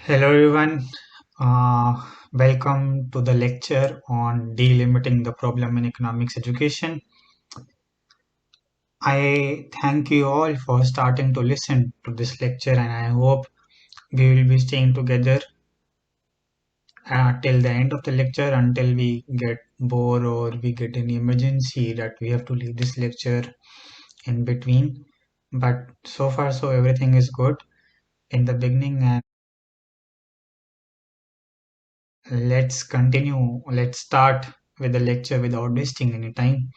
Hello everyone. Welcome to the lecture on delimiting the problem in economics education. I thank you all for starting to listen to this lecture, and I hope we will be staying together till the end of the lecture until we get bored or we get an emergency that we have to leave this lecture in between. But so far so everything is good in the beginning, and let's continue. Let's start with the lecture without wasting any time.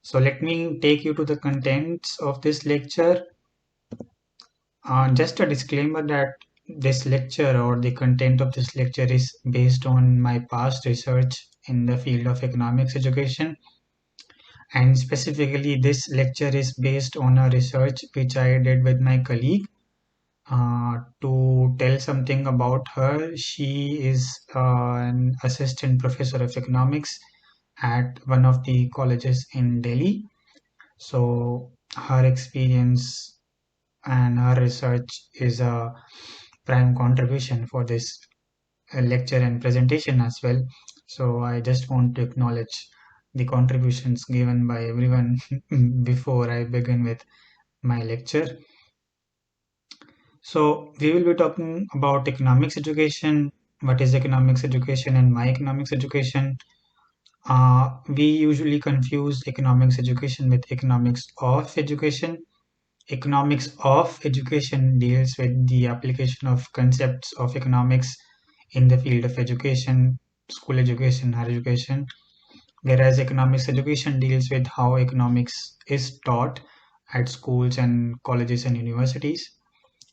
So let me take you to the contents of this lecture. Just a disclaimer that this lecture or the content of this lecture is based on my past research in the field of economics education. And specifically, this lecture is based on a research which I did with my colleague. To tell something about her, she is an assistant professor of economics at one of the colleges in Delhi. So her experience and her research is a prime contribution for this lecture and presentation as well. So I just want to acknowledge the contributions given by everyone before I begin with my lecture. So we will be talking about economics education, what is economics education and why economics education. We usually confuse economics education with economics of education. Economics of education deals with the application of concepts of economics in the field of education, school education, higher education, whereas economics education deals with how economics is taught at schools and colleges and universities.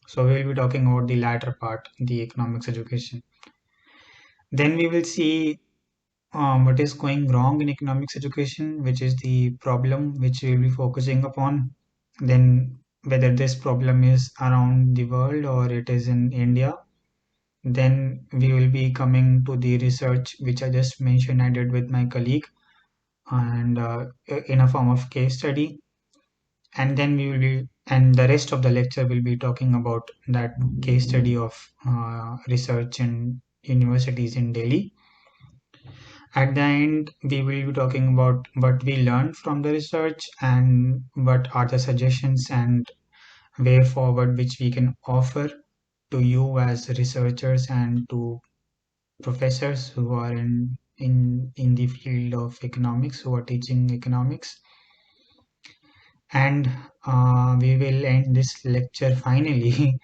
So we will be talking about the latter part, the economics education. Then we will see what is going wrong in economics education, which is the problem which we will be focusing upon. Then whether this problem is around the world or it is in India. Then we will be coming to the research which I just mentioned I did with my colleague and in a form of case study. And then we will be, and the rest of the lecture will be talking about that case study of research in universities in Delhi. At the end, we will be talking about what we learned from the research and what are the suggestions and way forward which we can offer to you as researchers and to professors who are in the field of economics, who are teaching economics. And we will end this lecture finally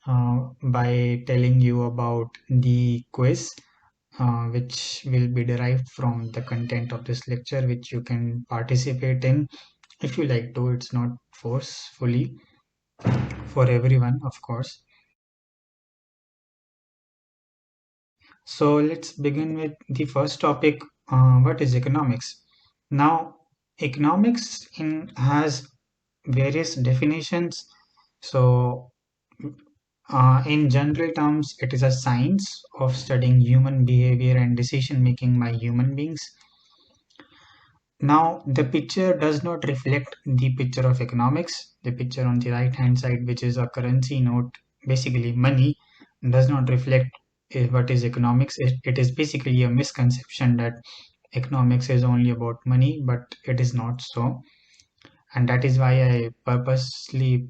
by telling you about the quiz, which will be derived from the content of this lecture, which you can participate in if you like to. It's not forcefully for everyone, of course. So let's begin with the first topic. What is economics? Now, economics has various definitions. So, in general terms, it is a science of studying human behavior and decision making by human beings. Now, the picture does not reflect the picture of economics. The picture on the right hand side, which is a currency note, basically money, does not reflect what is economics. It is basically a misconception that economics is only about money, but it is not so. And that is why I purposefully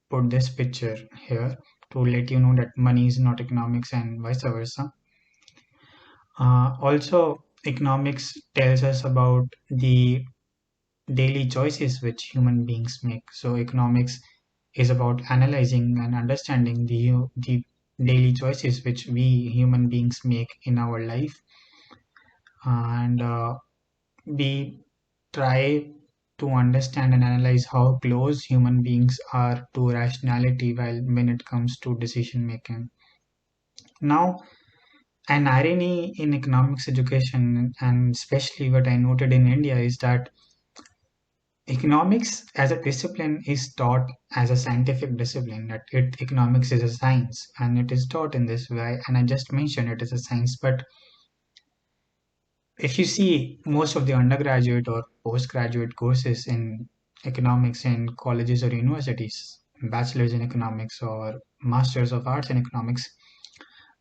put this picture here to let you know that money is not economics and vice versa. Also, economics tells us about the daily choices which human beings make. So economics is about analyzing and understanding the daily choices which we human beings make in our life, and we try to understand and analyze how close human beings are to rationality while when it comes to decision making. Now, an irony in economics education, and especially what I noted in India, is that economics as a discipline is taught as a scientific discipline, that economics is a science and it is taught in this way. And I just mentioned it is a science, but if you see most of the undergraduate or postgraduate courses in economics in colleges or universities, bachelor's in economics or Masters of Arts in Economics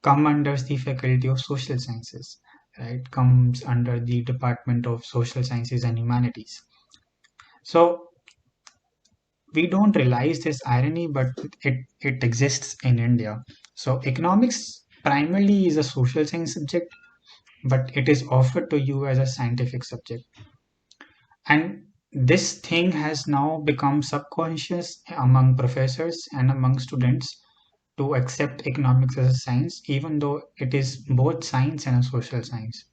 come under the Faculty of Social Sciences, right? Comes under the Department of Social Sciences and Humanities. So we don't realize this irony, but it exists in India. So economics primarily is a social science subject, but it is offered to you as a scientific subject. And this thing has now become subconscious among professors and among students to accept economics as a science, even though it is both science and a social science.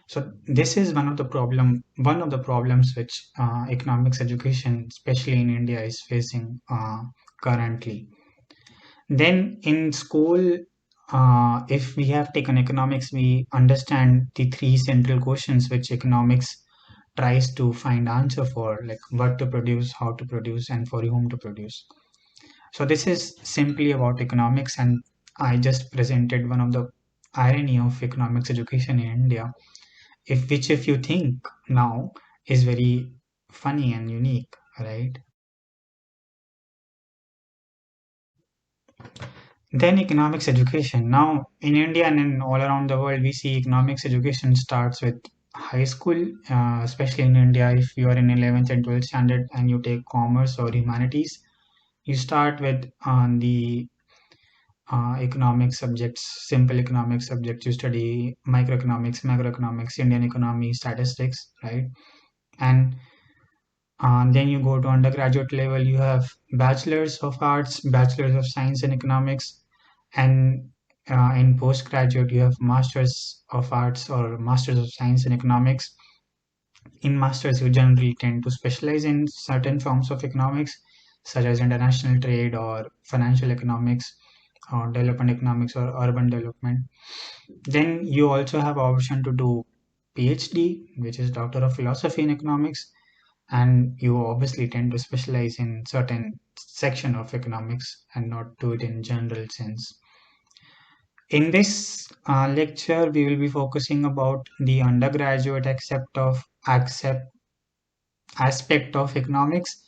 So this is one of the problems which economics education, especially in India, is facing currently. Then in school, if we have taken economics, we understand the three central questions which economics tries to find answer for, like what to produce, how to produce, and for whom to produce. So this is simply about economics, and I just presented one of the irony of economics education in India, if you think now is very funny and unique, right? Then economics education. Now in India and in all around the world, we see economics education starts with high school, especially in India. If you are in 11th and 12th standard and you take commerce or humanities, you start with the economic subjects, simple economic subjects. You study microeconomics, macroeconomics, Indian economy, statistics, right? And then you go to undergraduate level, you have bachelors of arts, bachelors of science and economics, and in postgraduate you have masters of arts or masters of science and economics. In masters, you generally tend to specialize in certain forms of economics, such as international trade or financial economics or development economics or urban development. Then you also have option to do PhD, which is Doctor of Philosophy in Economics, and you obviously tend to specialize in certain section of economics and not do it in general sense. In this lecture, we will be focusing about the undergraduate accept aspect of economics,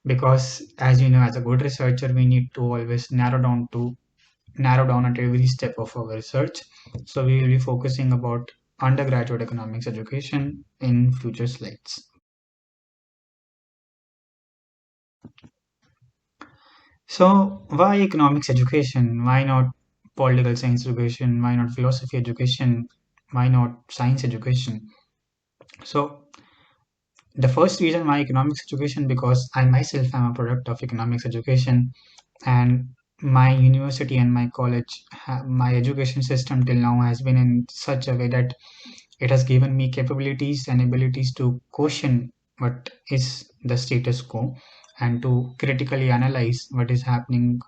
because as you know, as a good researcher, we need to always narrow down at every step of our research. So we will be focusing about undergraduate economics education in future slides. So why economics education? Why not political science education? Why not philosophy education? Why not science education? So the first reason why economics education, because I myself am a product of economics education, and my university and my college, my education system till now has been in such a way that it has given me capabilities and abilities to question what is the status quo and to critically analyze what is happening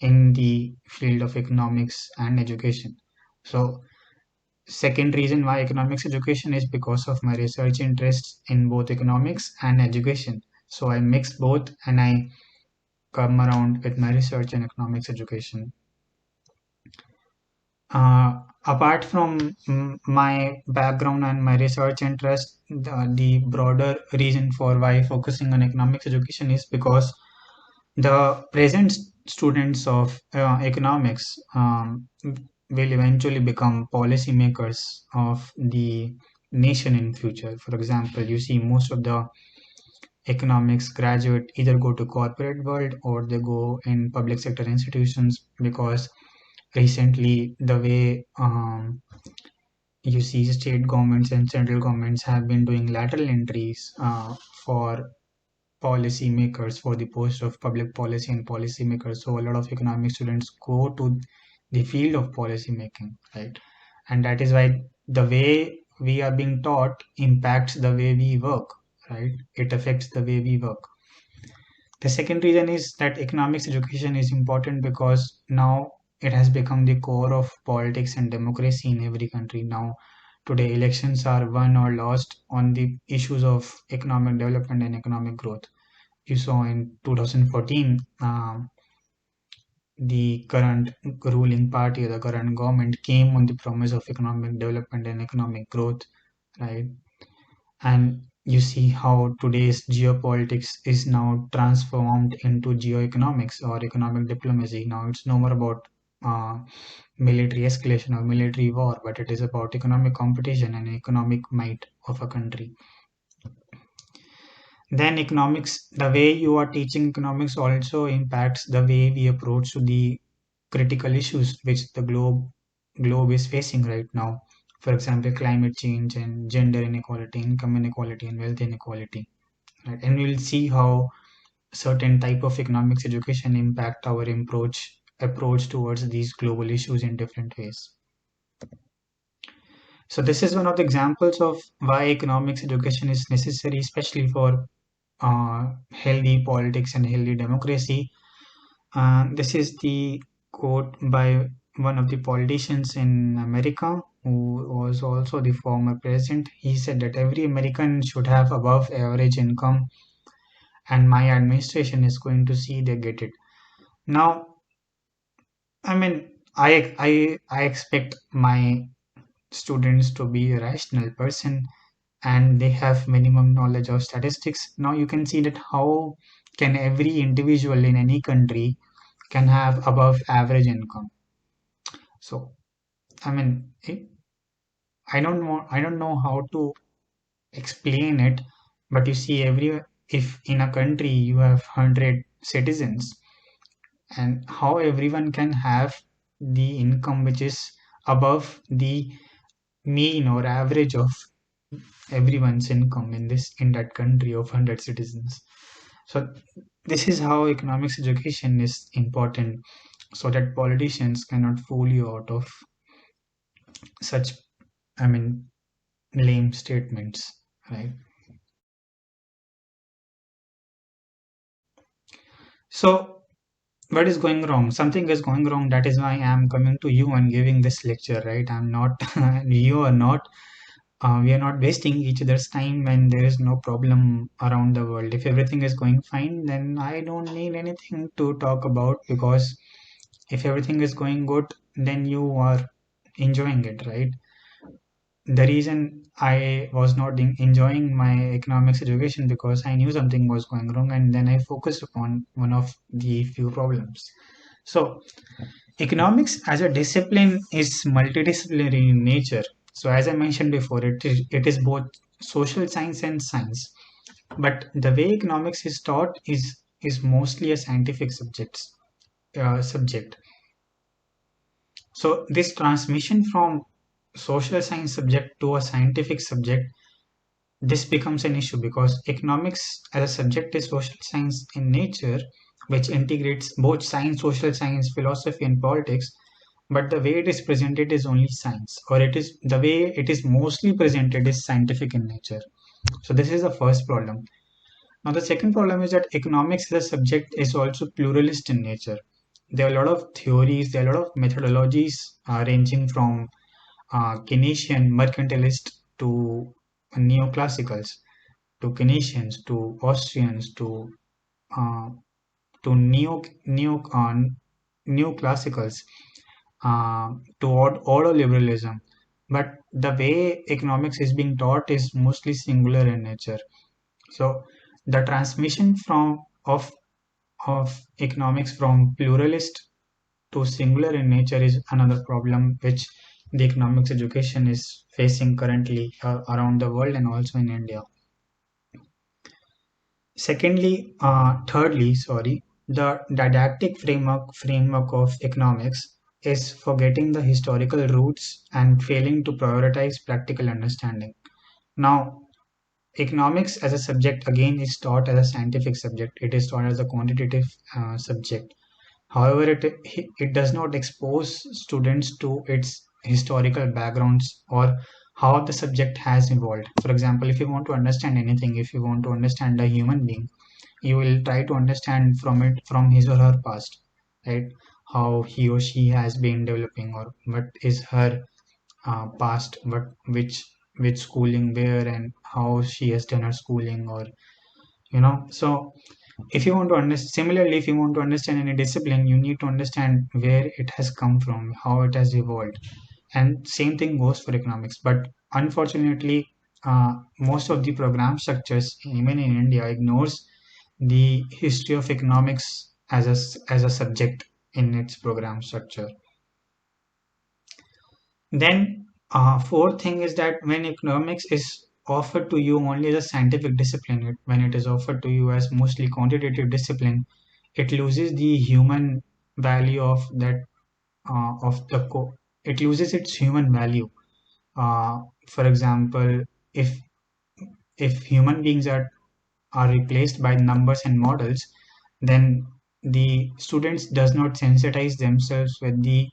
in the field of economics and education. So second reason why economics education is because of my research interests in both economics and education. So I mix both and I come around with my research and economics education. Apart from my background and my research interest, the broader reason for why focusing on economics education is because the present students of economics will eventually become policymakers of the nation in future. For example, you see most of the economics graduate either go to corporate world or they go in public sector institutions, because recently the way you see state governments and central governments have been doing lateral entries for policy makers for the post of public policy and policy makers. So a lot of economic students go to the field of policy making, right? And that is why the way we are being taught impacts the way we work, right? It affects the way we work. The second reason is that economics education is important because now it has become the core of politics and democracy in every country. Now, today, elections are won or lost on the issues of economic development and economic growth. You saw in 2014, the current ruling party, the current government came on the promise of economic development and economic growth, right? And you see how today's geopolitics is now transformed into geoeconomics or economic diplomacy. Now it's no more about uh, military escalation or military war, but it is about economic competition and economic might of a country. Then economics, the way you are teaching economics also impacts the way we approach to the critical issues which the globe is facing right now. For example, climate change and gender inequality, income inequality, and wealth inequality. Right? And we'll see how certain type of economics education impact our approach towards these global issues in different ways. So this is one of the examples of why economics education is necessary, especially for healthy politics and healthy democracy. This is the quote by one of the politicians in America who was also the former president. He said that every American should have above average income, and my administration is going to see they get it. Now, I mean, I expect my students to be a rational person and they have minimum knowledge of statistics. Now you can see that how can every individual in any country can have above average income. So I mean, I don't know how to explain it, but you see every if in a country you have 100 citizens and how everyone can have the income which is above the mean or average of everyone's income in that country of 100 citizens. So this is how economics education is important, so that politicians cannot fool you out of such, I mean, lame statements, right? So what is going wrong? Something is going wrong. That is why I am coming to you and giving this lecture, right? I'm not, you are not, we are not wasting each other's time when there is no problem around the world. If everything is going fine, then I don't need anything to talk about, because if everything is going good, then you are enjoying it, right? The reason I was not enjoying my economics education because I knew something was going wrong, and then I focused upon one of the few problems. So, economics as a discipline is multidisciplinary in nature. So, as I mentioned before, it is both social science and science. But the way economics is taught is mostly a scientific subject. So, this transmission from social science subject to a scientific subject, this becomes an issue because economics as a subject is social science in nature, which integrates both science, social science, philosophy, and politics. But the way it is presented is only science, or it is the way it is mostly presented is scientific in nature. So this is the first problem. Now the second problem is that economics as a subject is also pluralist in nature. There are a lot of theories, there are a lot of methodologies ranging from Keynesian mercantilist to neoclassicals, to Keynesians, to Austrians, uh, to neoclassicals, to ordoliberalism. But the way economics is being taught is mostly singular in nature. So the transmission from of economics from pluralist to singular in nature is another problem which the economics education is facing currently around the world and also in India. Thirdly, sorry, the didactic framework of economics is forgetting the historical roots and failing to prioritize practical understanding. Now, economics as a subject again is taught as a scientific subject. It is taught as a quantitative subject. However, it does not expose students to its historical backgrounds or how the subject has evolved. For example, if you want to understand anything, if you want to understand a human being, you will try to understand from his or her past, right? How he or she has been developing, or what is her past, which schooling where, and how she has done her schooling, or so if you want to understand, similarly, if you want to understand any discipline, you need to understand where it has come from, how it has evolved. And same thing goes for economics. But unfortunately, most of the program structures, even in India, ignores the history of economics as as a subject in its program structure. Then, fourth thing is that when economics is offered to you only as a scientific discipline, when it is offered to you as mostly quantitative discipline, it loses the human value of that of the co. It loses its human value. For example, if human beings are replaced by numbers and models, then the students does not sensitize themselves with the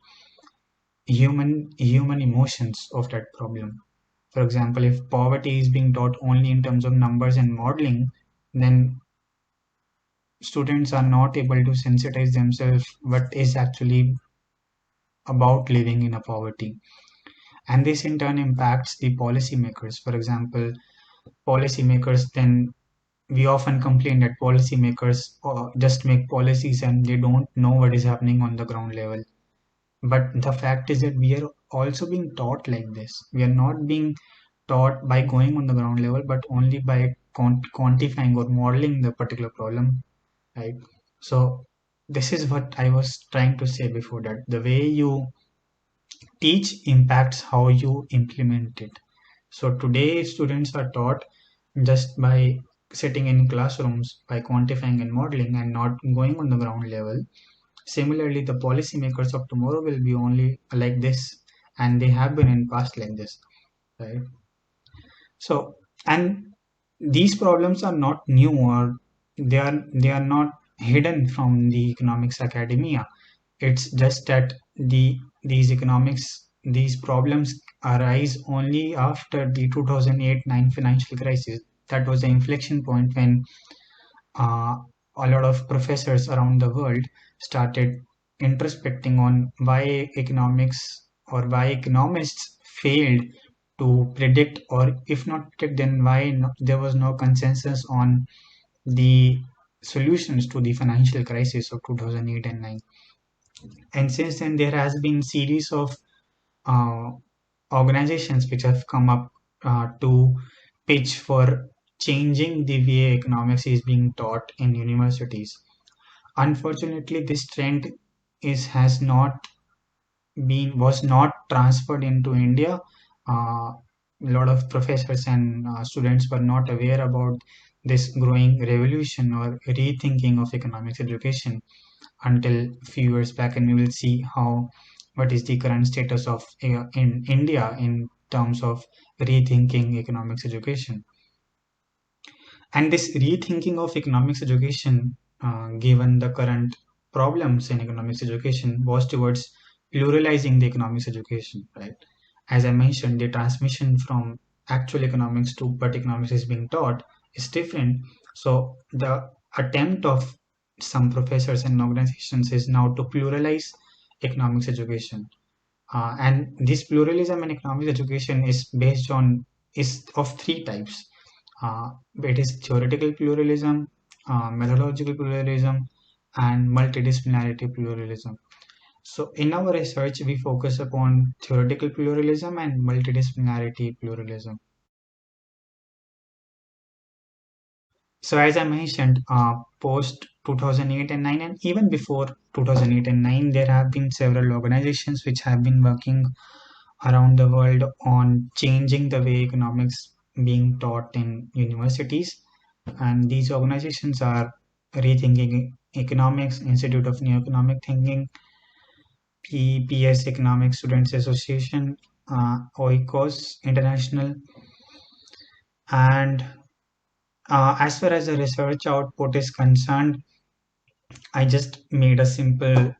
human emotions of that problem. For example, if poverty is being taught only in terms of numbers and modeling, then students are not able to sensitize themselves what is actually about living in a poverty. And this in turn impacts the policymakers. For example, policymakers then we often complain that policymakers just make policies and they don't know what is happening on the ground level. But the fact is that we are also being taught like this. We are not being taught by going on the ground level, but only by quantifying or modeling the particular problem, right? So this is what I was trying to say before, that the way you teach impacts how you implement it. So today students are taught just by sitting in classrooms by quantifying and modeling and not going on the ground level. Similarly, the policymakers of tomorrow will be only like this, and they have been in past like this, right? So, and these problems are not new, or they are not hidden from the economics academia. It's just that these problems arise only after the 2008-9 financial crisis. That was the inflection point when uh, a lot of professors around the world started introspecting on why economics or why economists failed to predict, or if not predict, then why there was no consensus on the solutions to the financial crisis of 2008 and 9. And since then there has been series of uh, organizations which have come up to pitch for changing the way economics is being taught in universities. Unfortunately, this trend is has not been was not transferred into India. A lot of professors and students were not aware about this growing revolution or rethinking of economics education until a few years back, and we will see how what is the current status of in India in terms of rethinking economics education. And this rethinking of economics education, given the current problems in economics education, was towards pluralizing the economics education, right? As I mentioned, the transmission from actual economics to what economics is being taught is different. So the attempt of some professors and organizations is now to pluralize economics education. And this pluralism in economics education is based on is of three types. It is theoretical pluralism, methodological pluralism, and multidisciplinarity pluralism. So, in our research, we focus upon theoretical pluralism and multidisciplinarity pluralism. So, as I mentioned, post 2008 and 9, and even before 2008 and 9, there have been several organizations which have been working around the world on changing the way economics being taught in universities. And these organizations are Rethinking Economics, Institute of New Economic Thinking, PPS Economic Students Association, OICOS International. And as far as the research output is concerned, I just made a simple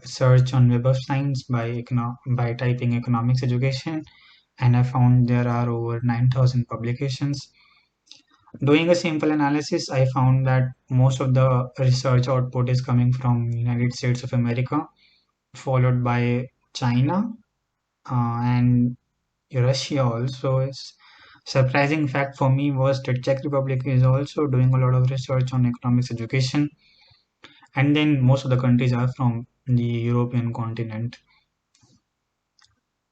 search on Web of Science by typing economics education, and I found there are over 9,000 publications. Doing a simple analysis, I found that most of the research output is coming from United States of America, followed by China and Russia also. It's surprising fact for me was that Czech Republic is also doing a lot of research on economics education, and then most of the countries are from the European continent.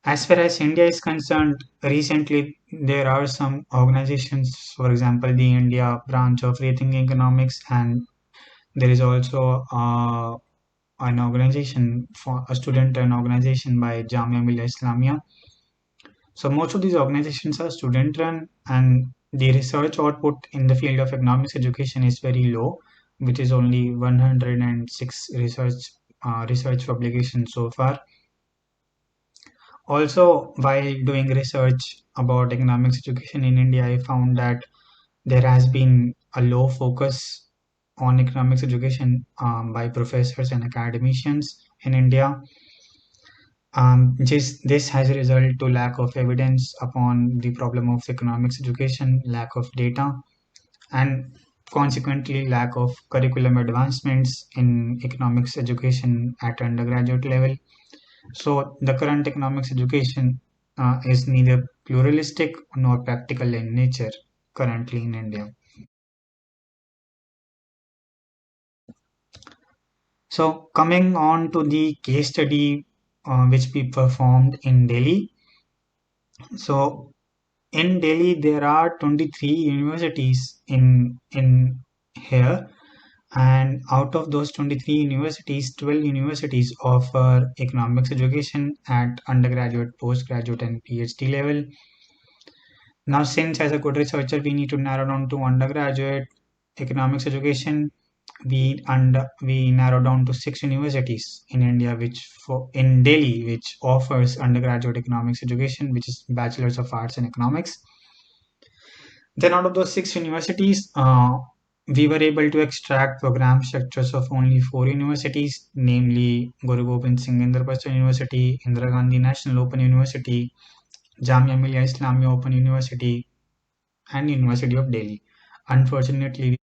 As far as India is concerned, recently there are some organizations, for example, the India branch of Rethinking Economics, and there is also an organization for a student-run organization by Jamia Millia Islamia. So most of these organizations are student-run, and the research output in the field of economics education is very low, which is only 106 research publications so far. Also, while doing research about economics education in India, I found that there has been a low focus on economics education by professors and academicians in India. This has resulted to lack of evidence upon the problem of economics education, lack of data, and consequently lack of curriculum advancements in economics education at undergraduate level. So the current economics education is neither pluralistic nor practical in nature currently in India. So coming on to the case study which we performed in Delhi. So in Delhi there are 23 universities in here, and out of those 23 universities, 12 universities offer economics education at undergraduate, postgraduate, and PhD level. Now, since as a good researcher, we need to narrow down to undergraduate economics education, we narrow down to six universities in India, in Delhi, which offers undergraduate economics education, which is Bachelor's of Arts in Economics. Then, out of those six universities, we were able to extract program structures of only four universities, namely Guru Gobind Singh Indraprastha University, Indira Gandhi National Open University, Jamia Millia Islamia Open University, and University of Delhi. Unfortunately,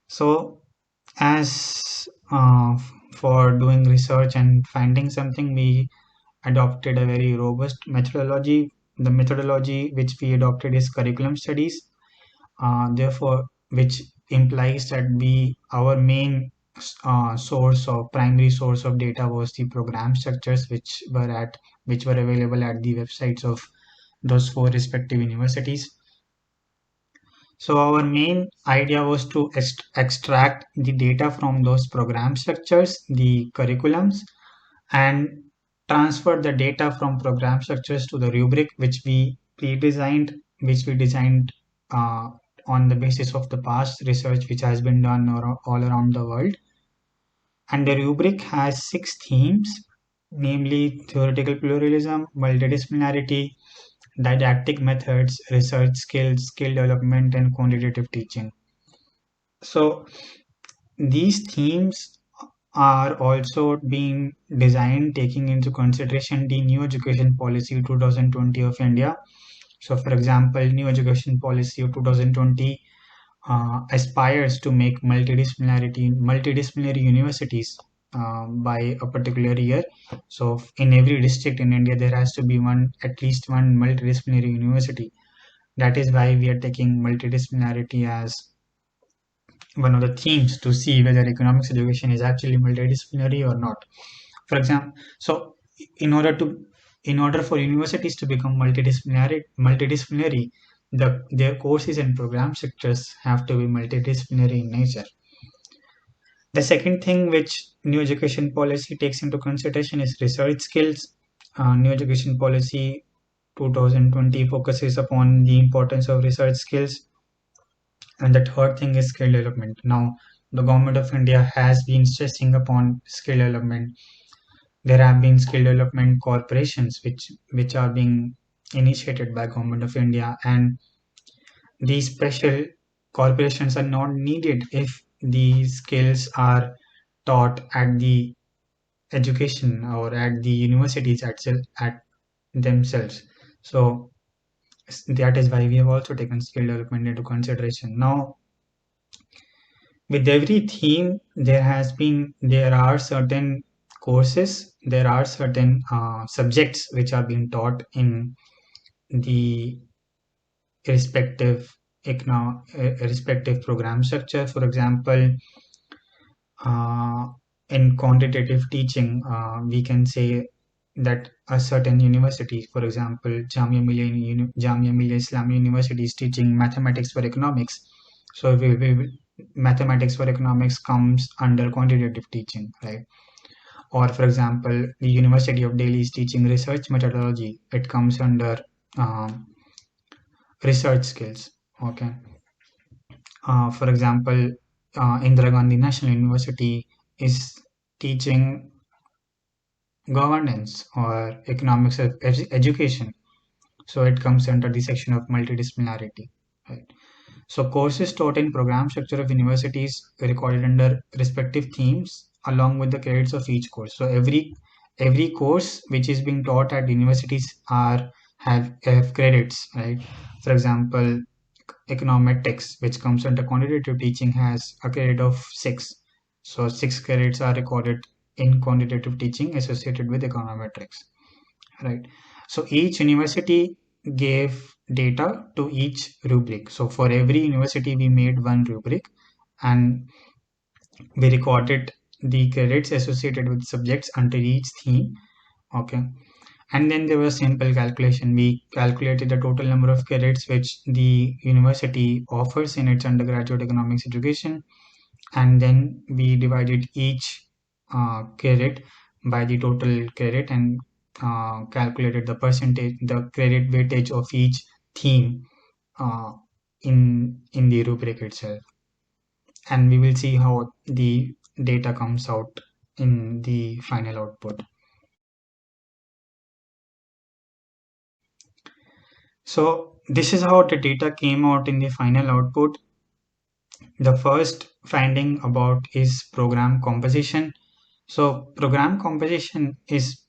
so as for doing research and finding something, we adopted a very robust methodology. The methodology which we adopted is curriculum studies. Therefore, which implies that our main primary source of data was the program structures which were available at the websites of those four respective universities. So our main idea was to extract the data from those program structures, the curriculums, and transfer the data from program structures to the rubric which we designed uh, on the basis of the past research which has been done all around the world. And the rubric has six themes, namely theoretical pluralism, multidisciplinarity, didactic methods, research skills, skill development, and quantitative teaching. So these themes are also being designed taking into consideration the new education policy 2020 of India. So, for example, new education policy of 2020 aspires to make multidisciplinary universities by a particular year. So, in every district in India, there has to be at least one multidisciplinary university. That is why we are taking multidisciplinarity as one of the themes to see whether economics education is actually multidisciplinary or not. For example, so in order to in order for universities to become multidisciplinary, their courses and program structures have to be multidisciplinary in nature. The second thing which new education policy takes into consideration is research skills. New education policy 2020 focuses upon the importance of research skills. And the third thing is skill development. Now, the government of India has been stressing upon skill development. There have been skill development corporations which are being initiated by government of India, and these special corporations are not needed if these skills are taught at the education or at the universities at themselves. So that is why we have also taken skill development into consideration. Now, with every theme, there are certain courses, there are certain subjects which are being taught in the respective respective program structure. For example, uh, in quantitative teaching, we can say that a certain university, for example, Jamia Millia Islamia University is teaching mathematics for economics. So mathematics for economics comes under quantitative teaching, right? Or for example, the University of Delhi is teaching research methodology. It comes under um, research skills. Okay. For example, Indira Gandhi National University is teaching governance or economics of education. So it comes under the section of multidisciplinarity. Right. So courses taught in program structure of universities recorded under respective themes along with the credits of each course. So every course which is being taught at universities have credits, right? For example, econometrics, which comes under quantitative teaching, has a credit of 6. So 6 credits are recorded in quantitative teaching associated with econometrics, right? So each university gave data to each rubric. So for every university, we made one rubric and we recorded the credits associated with subjects under each theme. Okay. And then there was simple calculation. We calculated the total number of credits which the university offers in its undergraduate economics education. And then we divided each credit by the total credit and calculated the percentage, the credit weightage of each theme uh, in the rubric itself. And we will see how the data comes out in the final output. So this is how the data came out in the final output. The first finding about is program composition. So program composition is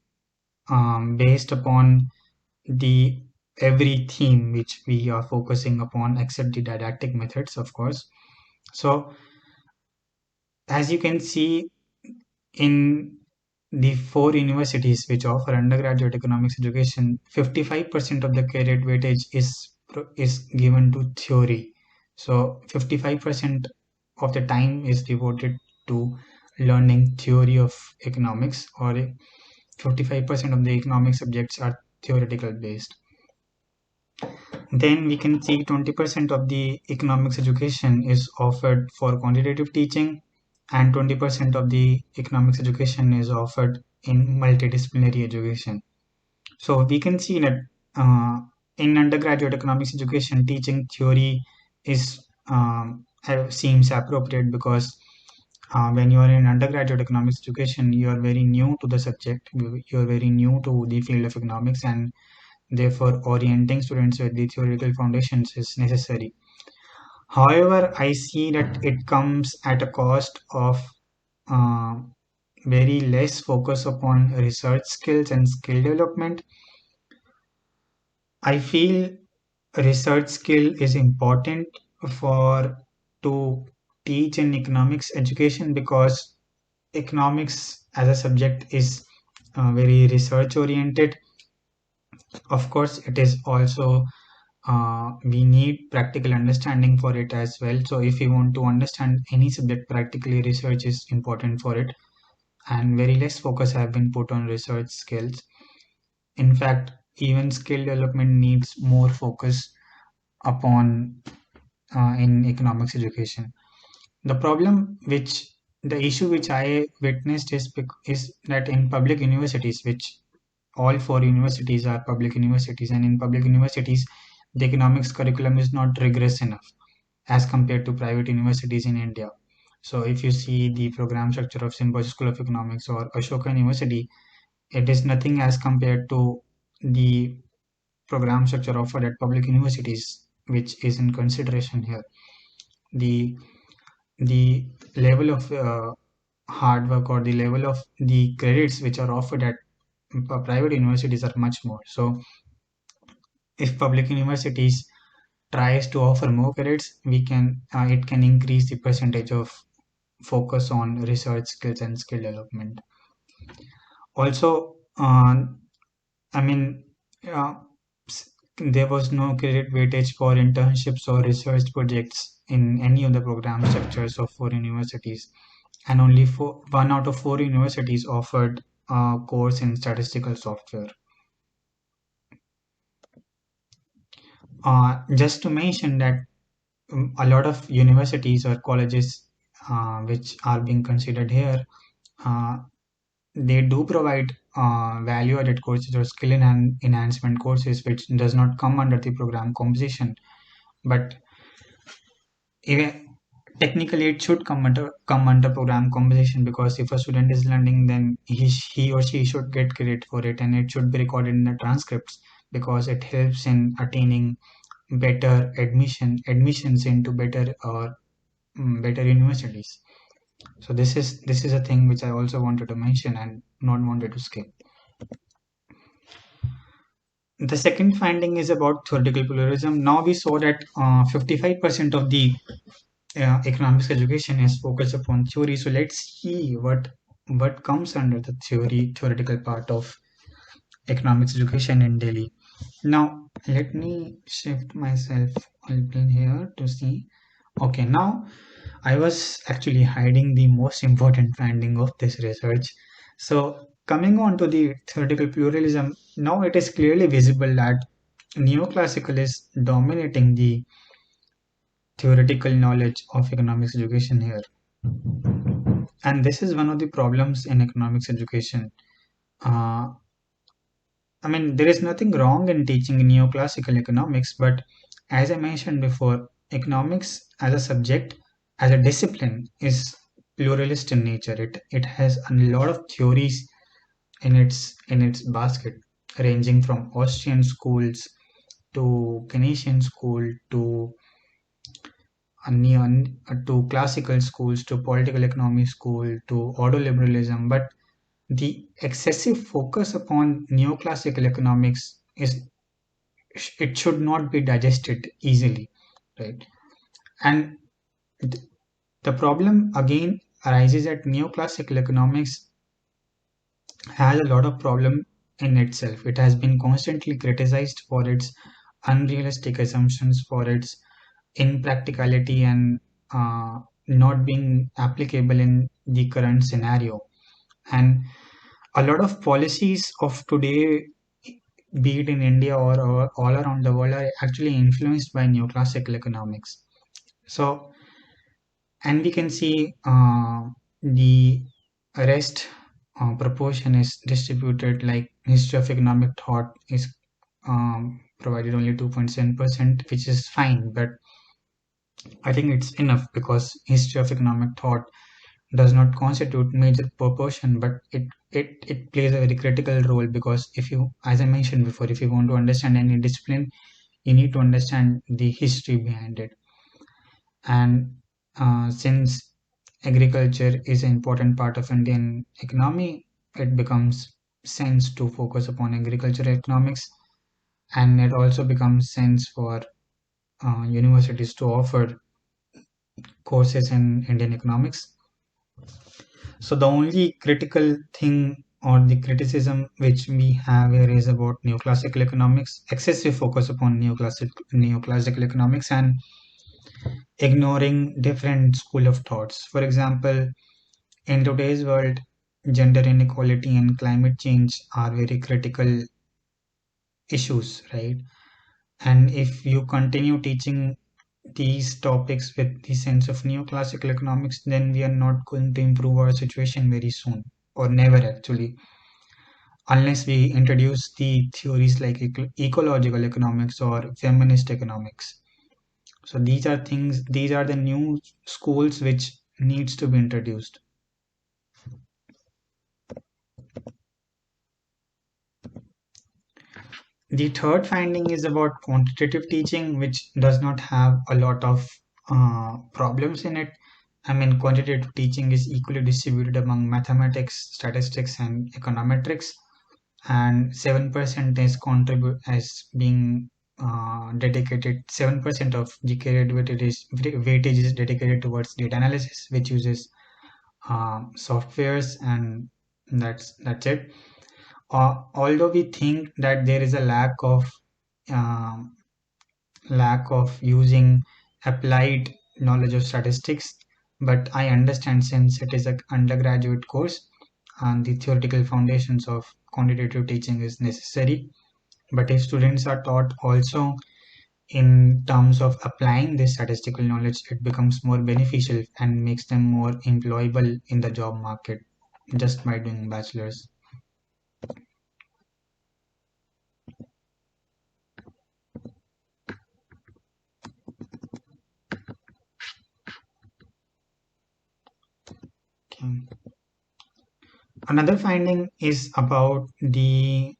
based upon the every theme which we are focusing upon except the didactic methods, of course. So as you can see in the 4 universities which offer undergraduate economics education, 55% of the credit weightage is given to theory. So 55% of the time is devoted to learning theory of economics, or 55% of the economic subjects are theoretical based. Then we can see 20% of the economics education is offered for quantitative teaching, and 20% of the economics education is offered in multidisciplinary education. So we can see that in undergraduate economics education, teaching theory is seems appropriate because when you are in undergraduate economics education, you are very new to the subject, you are very new to the field of economics, and therefore orienting students with the theoretical foundations is necessary. However, I see that it comes at a cost of uh, very less focus upon research skills and skill development. I feel research skill is important for to teach in economics education because economics as a subject is very research oriented. Of course, it is also we need practical understanding for it as well. So if we want to understand any subject practically, research is important for it, and very less focus have been put on research skills. In fact, even skill development needs more focus upon in economics education. The issue which I witnessed is that in public universities, which all 4 universities are public universities, and in public universities, the economics curriculum is not rigorous enough as compared to private universities in India. So if you see the program structure of Symbiosis School of Economics or Ashoka University, it is nothing as compared to the program structure offered at public universities, which is in consideration here. The the level of hard work or the level of the credits which are offered at private universities are much more. So if public universities tries to offer more credits, we can it can increase the percentage of focus on research skills and skill development. Also, I mean, uh, there was no credit weightage for internships or research projects in any of the program structures of 4 universities. and only one out of four universities offered a course in statistical software. Just to mention that a lot of universities or colleges which are being considered here, uh, they do provide value-added courses or skill enhancement courses, which does not come under the program composition. But even technically, it should come under program composition, because if a student is learning, then he or she should get credit for it, and it should be recorded in the transcripts, because it helps in attaining better admissions into better universities. So this is a thing which I also wanted to mention and not wanted to skip. The second finding is about theoretical pluralism. Now we saw that 55% of the economics education is focused upon theory. So let's see what comes under the theoretical part of economics education in Delhi. Now let me shift myself a little here to see. Okay, now I was actually hiding the most important finding of this research. So, coming on to the theoretical pluralism, now it is clearly visible that neoclassical is dominating the theoretical knowledge of economics education here. And this is one of the problems in economics education. Uh, I mean, there is nothing wrong in teaching neoclassical economics, but as I mentioned before, economics as a subject, as a discipline, is pluralist in nature. It has a lot of theories in its basket, ranging from Austrian schools to Keynesian school to classical schools to political economy school to ordoliberalism. But the excessive focus upon neoclassical economics is it should not be digested easily, right? And the problem again arises that neoclassical economics has a lot of problem in itself. It has been constantly criticized for its unrealistic assumptions, for its impracticality, and not being applicable in the current scenario. And a lot of policies of today, be it in India or all around the world, are actually influenced by neoclassical economics. So, and we can see the rest proportion is distributed, like history of economic thought is provided only 2.7%, which is fine, but I think it's enough, because history of economic thought does not constitute major proportion, but it plays a very critical role, because if you, as I mentioned before, if you want to understand any discipline, you need to understand the history behind it. And since agriculture is an important part of Indian economy, it becomes sense to focus upon agriculture economics, and it also becomes sense for universities to offer courses in Indian economics. So the only critical thing or the criticism which we have here is about neoclassical economics, excessive focus upon neoclassical economics, and ignoring different school of thoughts. For example, in today's world, gender inequality and climate change are very critical issues, right? And if you continue teaching these topics with the sense of neoclassical economics, then we are not going to improve our situation very soon, or never actually, unless we introduce the theories like ecological economics or feminist economics. So these are the new schools which needs to be introduced. The third finding is about quantitative teaching, which does not have a lot of problems in it. I mean, quantitative teaching is equally distributed among mathematics, statistics, and econometrics, and 7% is contribute as being dedicated. 7% of GK weightage is dedicated towards data analysis, which uses softwares, and that's it. Although we think that there is a um, lack of using applied knowledge of statistics, but I understand since it is an undergraduate course and the theoretical foundations of quantitative teaching is necessary. But if students are taught also in terms of applying this statistical knowledge, it becomes more beneficial and makes them more employable in the job market just by doing bachelor's. Okay. Another finding is about the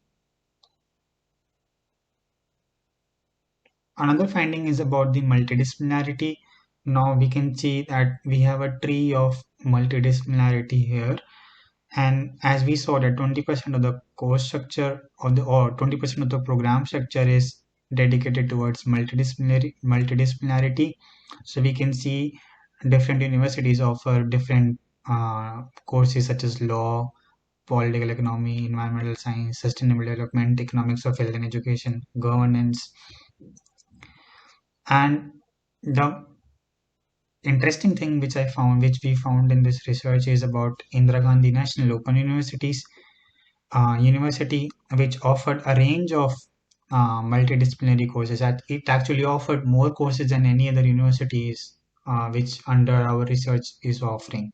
Another finding is about the multidisciplinarity. Now we can see that we have a tree of multidisciplinarity here. And as we saw that 20% of the course structure or 20% of the program structure is dedicated towards multidisciplinarity. So we can see different universities offer different courses such as law, political economy, environmental science, sustainable development, economics of health and education, governance. And the interesting thing which we found in this research is about Indira Gandhi National Open University, which offered a range of multidisciplinary courses. It actually offered more courses than any other universities, which under our research is offering.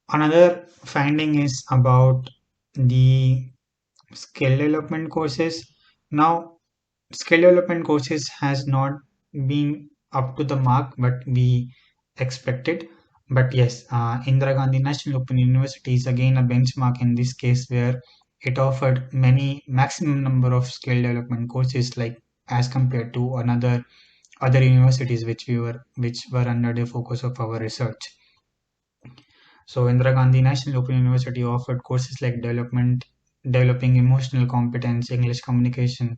Another finding is about the skill development courses. Now, skill development courses has not been up to the mark, but we expected. But yes, Indira Gandhi National Open University is again a benchmark in this case where it offered many maximum number of skill development courses like as compared to another other universities which were under the focus of our research. So Indira Gandhi National Open University offered courses like developing emotional competence, English communication.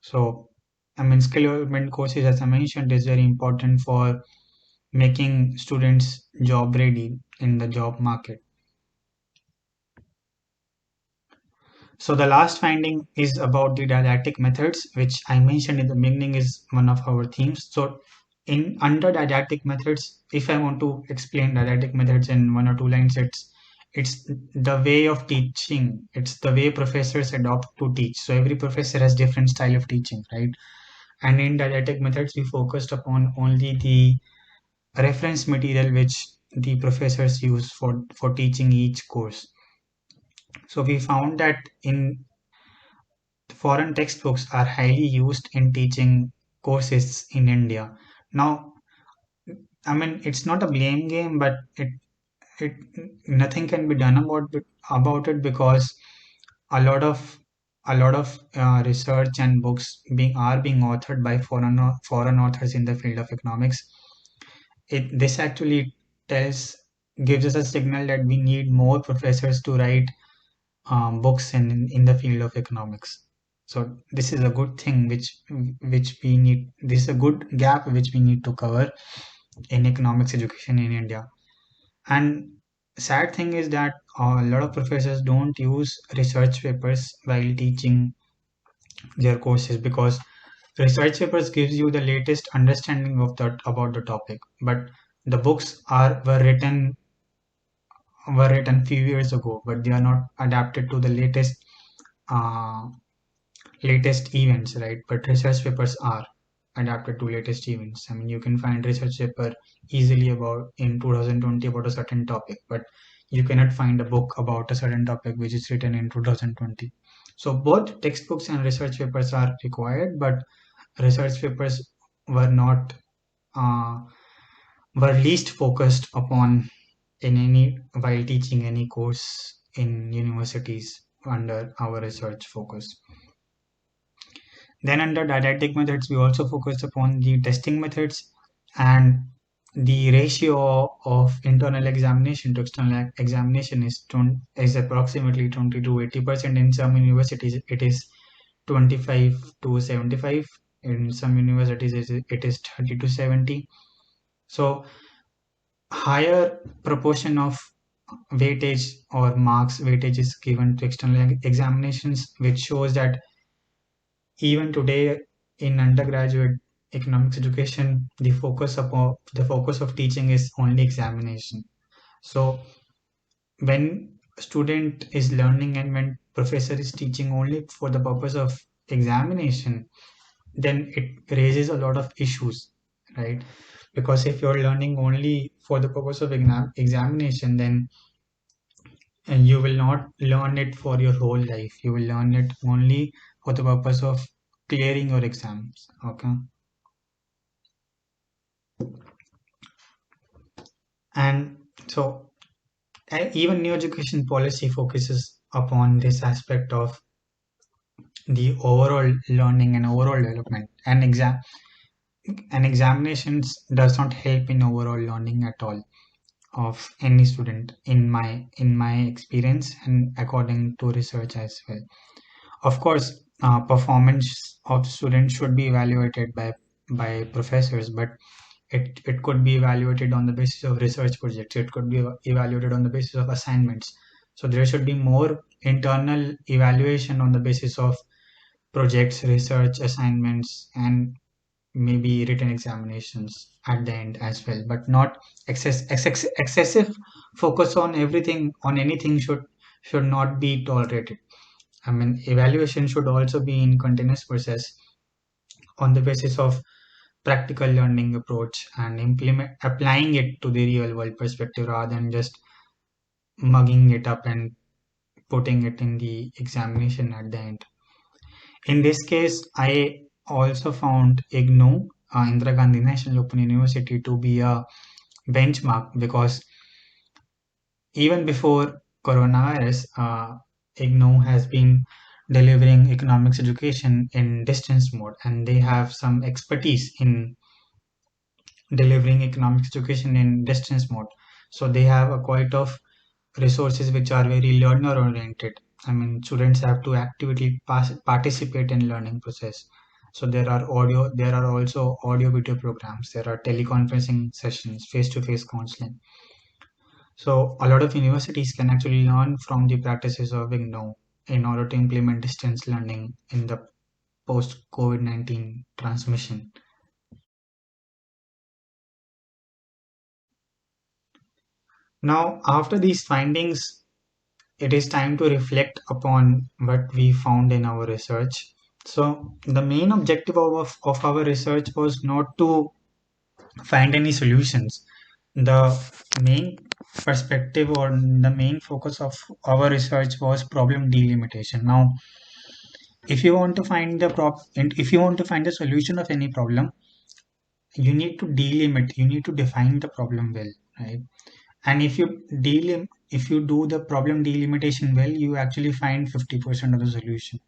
So I mean, skill development courses, as I mentioned, is very important for making students job ready in the job market. So the last finding is about the didactic methods, which I mentioned in the beginning is one of our themes. So in under didactic methods, if I want to explain didactic methods in one or two lines, it's the way of teaching. It's the way professors adopt to teach. So every professor has different style of teaching, right? And in didactic methods, we focused upon only the reference material which the professors use for teaching each course. So we found that in foreign textbooks are highly used in teaching courses in India. Now, I mean, it's not a blame game, but it nothing can be done about it because a lot of research and books being authored by foreign authors in the field of economics. This actually tells gives us a signal that we need more professors to write books in the field of economics. So this is a good thing which we need. This is a good gap which we need to cover in economics education in India. And sad thing is that a lot of professors don't use research papers while teaching their courses because research papers gives you the latest understanding of that about the topic, but the books were written few years ago, but they are not adapted to the uh, latest events, right? But research papers are adapted to latest events. I mean, you can find research paper easily about in 2020 about a certain topic, but you cannot find a book about a certain topic which is written in 2020. So both textbooks and research papers are required, but research papers were not uh, were least focused upon in any while teaching any course in universities under our research focus. Then under didactic methods, we also focus upon the testing methods and the ratio of internal examination to external examination is approximately 20 to 80%. In some universities, it is 25 to 75. In some universities, it is 30 to 70. So higher proportion of weightage or marks weightage is given to external examinations, which shows that even today in undergraduate economics education, the focus of teaching is only examination. So when student is learning and when professor is teaching only for the purpose of examination, then it raises a lot of issues, right? Because if you're learning only for the purpose of examination, then you will not learn it for your whole life. You will learn it only for the purpose of clearing your exams. Okay. And so even new education policy focuses upon this aspect of the overall learning and overall development. And examinations does not help in overall learning at all of any student in my experience and according to research as well. Of course, performance of students should be evaluated by professors, but it could be evaluated on the basis of research projects. It could be evaluated on the basis of assignments. So there should be more internal evaluation on the basis of projects, research, assignments, and maybe written examinations at the end as well. But not excessive focus on everything on anything should not be tolerated. I mean, evaluation should also be in continuous process on the basis of practical learning approach and applying it to the real world perspective rather than just mugging it up and putting it in the examination at the end. In this case, I also found IGNOU, Indira Gandhi National Open University, to be a benchmark because even before coronavirus, IGNOU has been delivering economics education in distance mode, and they have some expertise in delivering economics education in distance mode. So they have a quite of resources which are very learner oriented. I mean, students have to actively participate in learning process. So there are also audio video programs, there are teleconferencing sessions, face-to-face counseling. So a lot of universities can actually learn from the practices of IGNOU in order to implement distance learning in the post COVID-19 transmission. Now, after these findings, it is time to reflect upon what we found in our research. So, the main objective of our research was not to find any solutions. The main perspective or the main focus of our research was problem delimitation. Now, if you want to find if you want to find the solution of any problem, you need to delimit, you need to define the problem well, right? And if you do the problem delimitation well, you actually find 50% of the solution.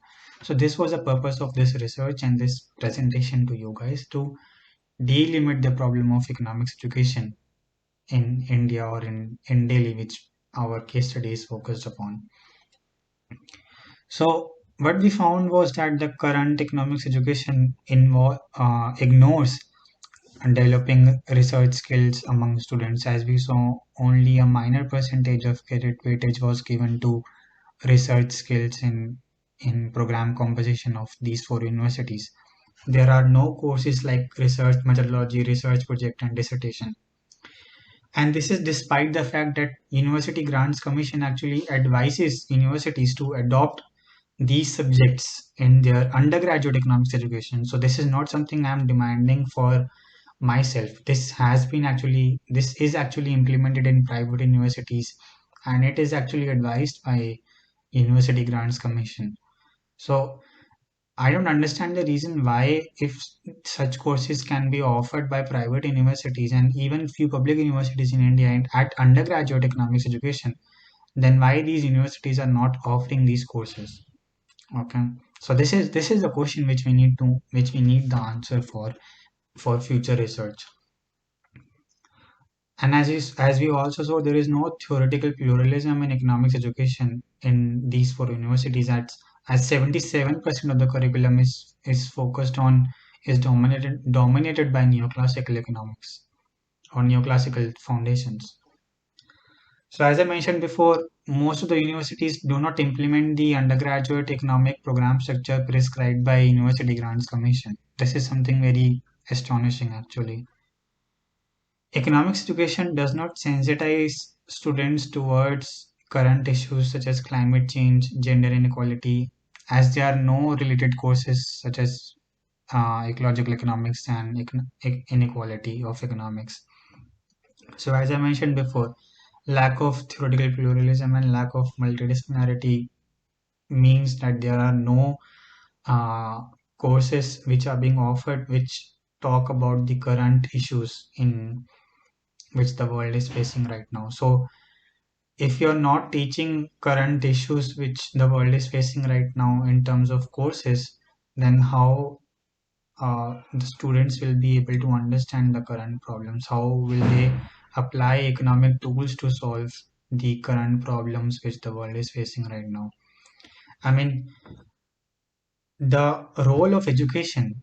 So this was the purpose of this research and this presentation to you guys, to delimit the problem of economics education in India or in Delhi, which our case study is focused upon. So what we found was that the current economics education ignores developing research skills among students. As we saw, only a minor percentage of credit weightage was given to research skills in program composition of these four universities. There are no courses like research methodology, research project, and dissertation. And this is despite the fact that University Grants Commission actually advises universities to adopt these subjects in their undergraduate economics education. So this is not something I'm demanding for myself. This is actually implemented in private universities, and it is actually advised by University Grants Commission. So I don't understand the reason why, if such courses can be offered by private universities and even few public universities in India and at undergraduate economics education, then why these universities are not offering these courses? Okay, so this is the question which we need the answer for future research. And as we also saw, there is no theoretical pluralism in economics education in these four universities. As 77% of the curriculum is focused on is dominated by neoclassical economics or neoclassical foundations. So as I mentioned before, most of the universities do not implement the undergraduate economic program structure prescribed by University Grants Commission. This is something very astonishing actually. Economics education does not sensitize students towards current issues such as climate change, gender inequality, as there are no related courses such as ecological economics and inequality of economics. So as I mentioned before, lack of theoretical pluralism and lack of multidisciplinarity means that there are no uh, courses which are being offered which talk about the current issues in which the world is facing right now. So if you're not teaching current issues which the world is facing right now in terms of courses, then how the students will be able to understand the current problems? How will they apply economic tools to solve the current problems which the world is facing right now? I mean, the role of education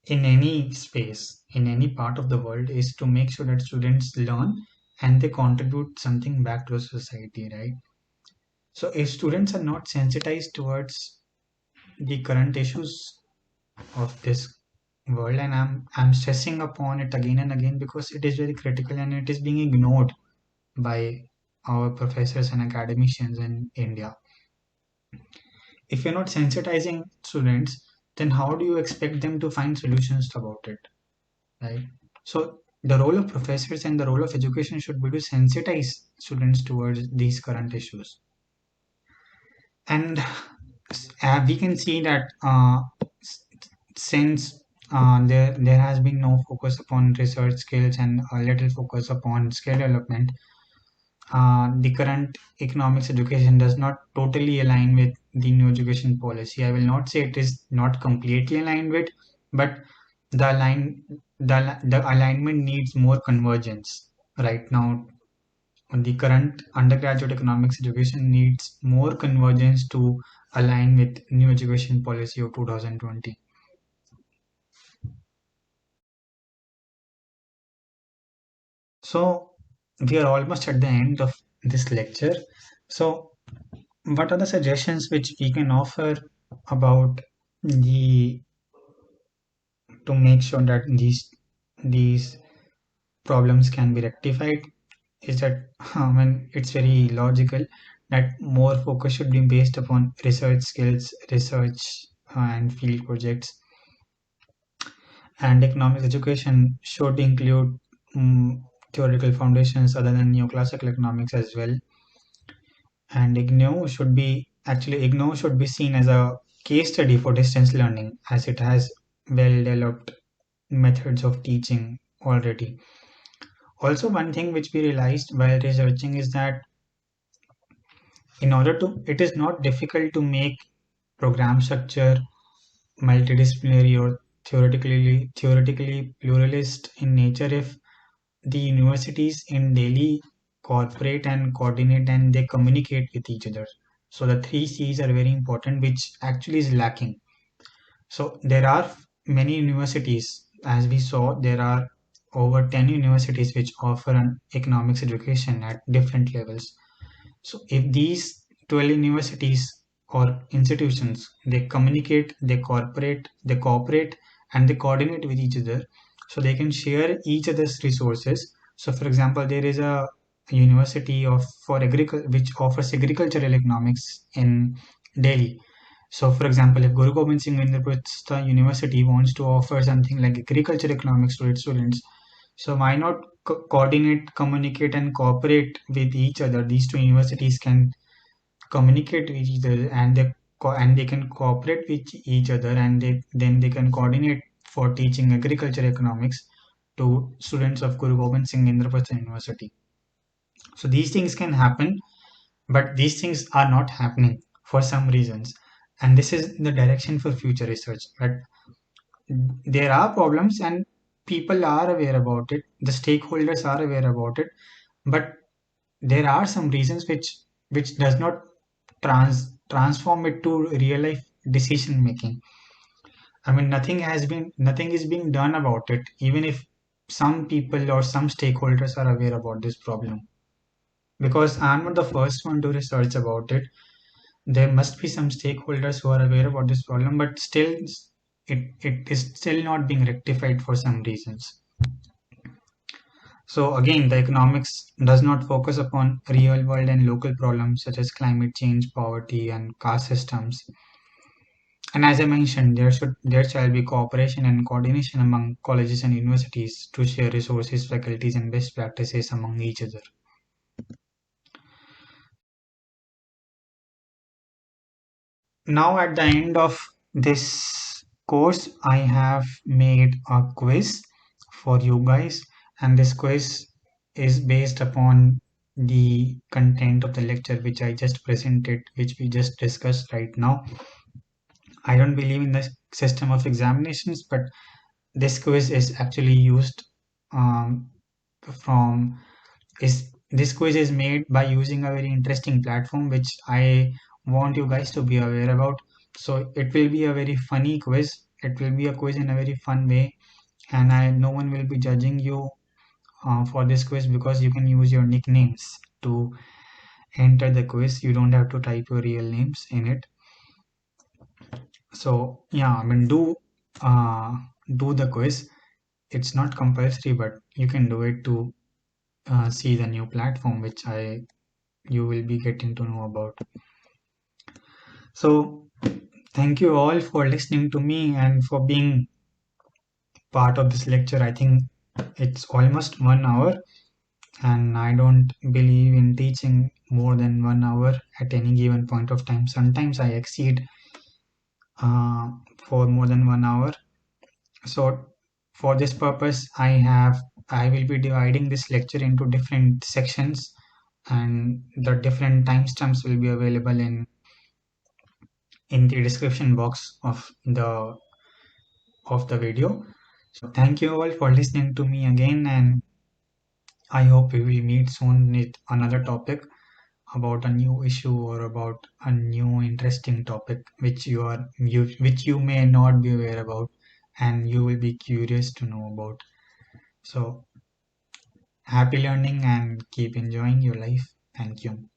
in any space, in any part of the world, is to make sure that students learn and they contribute something back to the society, right? So if students are not sensitized towards the current issues of this world, and I'm stressing upon it again and again because it is very critical and it is being ignored by our professors and academicians in India. If you're not sensitizing students, then how do you expect them to find solutions about it, right? So the role of professors and the role of education should be to sensitize students towards these current issues. And we can see that since there has been no focus upon research skills and a little focus upon skill development, the current economics education does not totally align with the new education policy. I will not say it is not completely aligned with, but the align the alignment needs more convergence right now. The current undergraduate economics education needs more convergence to align with new education policy of 2020. So we are almost at the end of this lecture. So what are the suggestions which we can offer about the to make sure that these problems can be rectified? Is that I mean it's very logical that more focus should be based upon research skills, research and field projects, and economics education should include theoretical foundations other than neoclassical economics as well. And IGNOU should be seen as a case study for distance learning as it has well developed methods of teaching already. Also, one thing which we realized while researching is that it is not difficult to make program structure multidisciplinary or theoretically pluralist in nature if the universities in Delhi cooperate and coordinate and they communicate with each other. So the three C's are very important, which actually is lacking. So there are many universities, as we saw, there are over 10 universities which offer an economics education at different levels. So if these 12 universities or institutions, they communicate, they cooperate, and they coordinate with each other, so they can share each other's resources. So for example, there is a university of for agriculture which offers agricultural economics in Delhi. So for example, if Guru Gobind Singh Indraprastha University wants to offer something like agriculture economics to its students, so why not coordinate, communicate, and cooperate with each other? These two universities can communicate with each other, and they can cooperate with each other, and then they can coordinate for teaching agriculture economics to students of Guru Gobind Singh Indraprastha University. So these things can happen, but these things are not happening for some reasons, and this is the direction for future research. But there are problems, and people are aware about it. The stakeholders are aware about it, but there are some reasons which does not transform it to real life decision making. I mean, nothing is being done about it, even if some people or some stakeholders are aware about this problem. because I'm not the first one to research about it. There must be some stakeholders who are aware about this problem, but still it is still not being rectified for some reasons. So again, the economics does not focus upon real world and local problems such as climate change, poverty, and caste systems. And as I mentioned, there shall be cooperation and coordination among colleges and universities to share resources, faculties, and best practices among each other. Now, at the end of this course, I have made a quiz for you guys, and this quiz is based upon the content of the lecture which I just presented, which we just discussed right now. I don't believe in the system of examinations, but this quiz is actually used um, from is this quiz is made by using a very interesting platform which I want you guys to be aware about. So it will be a very funny quiz. It will be a quiz in a very fun way, and no one will be judging you for this quiz because you can use your nicknames to enter the quiz. You don't have to type your real names in it. So yeah, I mean do the quiz. It's not compulsory, but you can do it to see the new platform which I you will be getting to know about. So thank you all for listening to me and for being part of this lecture. I think it's almost 1 hour, and I don't believe in teaching more than 1 hour at any given point of time. Sometimes I exceed for more than 1 hour. So for this purpose, I will be dividing this lecture into different sections, and the different timestamps will be available in the description box of the video. So thank you all for listening to me again, and I hope we will meet soon with another topic about a new issue or about a new interesting topic which you may not be aware about and you will be curious to know about. So happy learning and keep enjoying your life. Thank you.